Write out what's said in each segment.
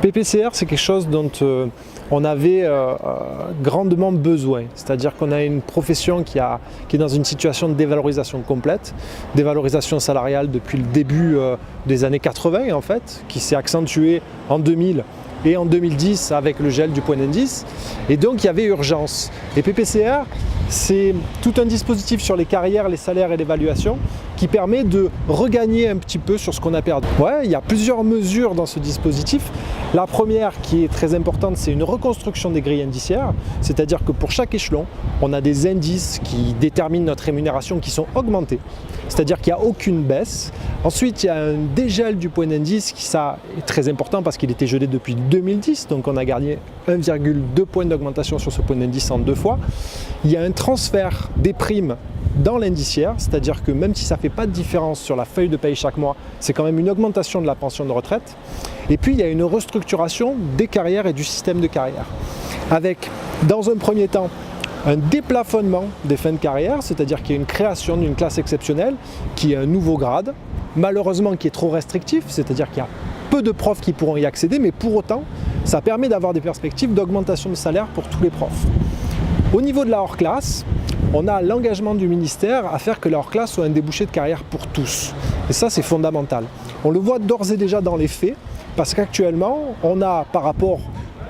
PPCR, c'est quelque chose dont on avait grandement besoin. C'est-à-dire qu'on a une profession qui est dans une situation de dévalorisation complète, dévalorisation salariale depuis le début des années 80 en fait, qui s'est accentuée en 2000 et en 2010 avec le gel du point d'indice. Et donc il y avait urgence. Et PPCR, c'est tout un dispositif sur les carrières, les salaires et l'évaluation qui permet de regagner un petit peu sur ce qu'on a perdu. Ouais, il y a plusieurs mesures dans ce dispositif. La première qui est très importante, c'est une reconstruction des grilles indiciaires, c'est-à-dire que pour chaque échelon, on a des indices qui déterminent notre rémunération qui sont augmentés, c'est-à-dire qu'il n'y a aucune baisse. Ensuite, il y a un dégel du point d'indice, qui ça est très important parce qu'il était gelé depuis 2010, donc on a gagné 1,2 points d'augmentation sur ce point d'indice en 2 fois. Il y a un transfert des primes dans l'indiciaire, c'est-à-dire que même si ça ne fait pas de différence sur la feuille de paye chaque mois, c'est quand même une augmentation de la pension de retraite. Et puis il y a une restructuration des carrières et du système de carrière, avec dans un premier temps un déplafonnement des fins de carrière, c'est-à-dire qu'il y a une création d'une classe exceptionnelle qui est un nouveau grade, malheureusement qui est trop restrictif, c'est-à-dire qu'il y a peu de profs qui pourront y accéder, mais pour autant, ça permet d'avoir des perspectives d'augmentation de salaire pour tous les profs. Au niveau de la hors-classe, on a l'engagement du ministère à faire que la hors-classe soit un débouché de carrière pour tous. Et ça, c'est fondamental. On le voit d'ores et déjà dans les faits, parce qu'actuellement, on a, par rapport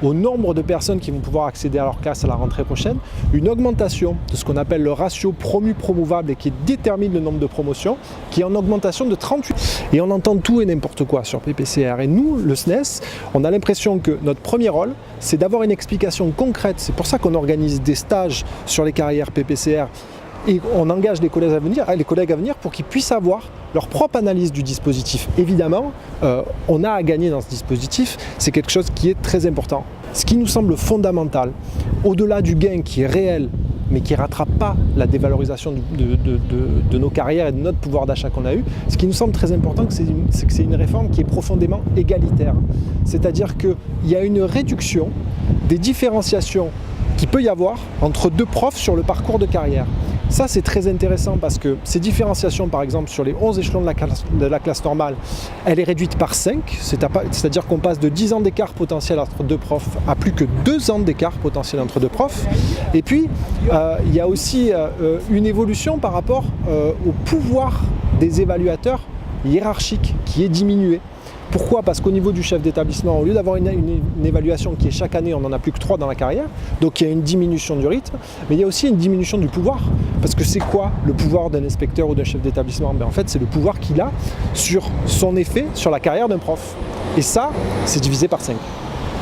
au nombre de personnes qui vont pouvoir accéder à leur classe à la rentrée prochaine, une augmentation de ce qu'on appelle le ratio promu-promouvable et qui détermine le nombre de promotions, qui est en augmentation de 38. Et on entend tout et n'importe quoi sur PPCR. Et nous, le SNES, on a l'impression que notre premier rôle, c'est d'avoir une explication concrète. C'est pour ça qu'on organise des stages sur les carrières PPCR et on engage les collègues à venir pour qu'ils puissent avoir leur propre analyse du dispositif. Évidemment, on a à gagner dans ce dispositif, c'est quelque chose qui est très important. Ce qui nous semble fondamental, au-delà du gain qui est réel, mais qui ne rattrape pas la dévalorisation de nos carrières et de notre pouvoir d'achat qu'on a eu, ce qui nous semble très important, c'est que c'est une réforme qui est profondément égalitaire. C'est-à-dire qu'il y a une réduction des différenciations qu'il peut y avoir entre deux profs sur le parcours de carrière. Ça, c'est très intéressant parce que ces différenciations, par exemple, sur les 11 échelons de la classe normale, elle est réduite par 5, c'est-à-dire qu'on passe de 10 ans d'écart potentiel entre deux profs à plus que 2 ans d'écart potentiel entre deux profs. Et puis, il y a aussi une évolution par rapport au pouvoir des évaluateurs hiérarchiques qui est diminué. Pourquoi? Parce qu'au niveau du chef d'établissement, au lieu d'avoir une évaluation qui est chaque année, on n'en a plus que 3 dans la carrière, donc il y a une diminution du rythme, mais il y a aussi une diminution du pouvoir. Parce que c'est quoi le pouvoir d'un inspecteur ou d'un chef d'établissement? En fait, c'est le pouvoir qu'il a sur son effet sur la carrière d'un prof. Et ça, c'est divisé par 5.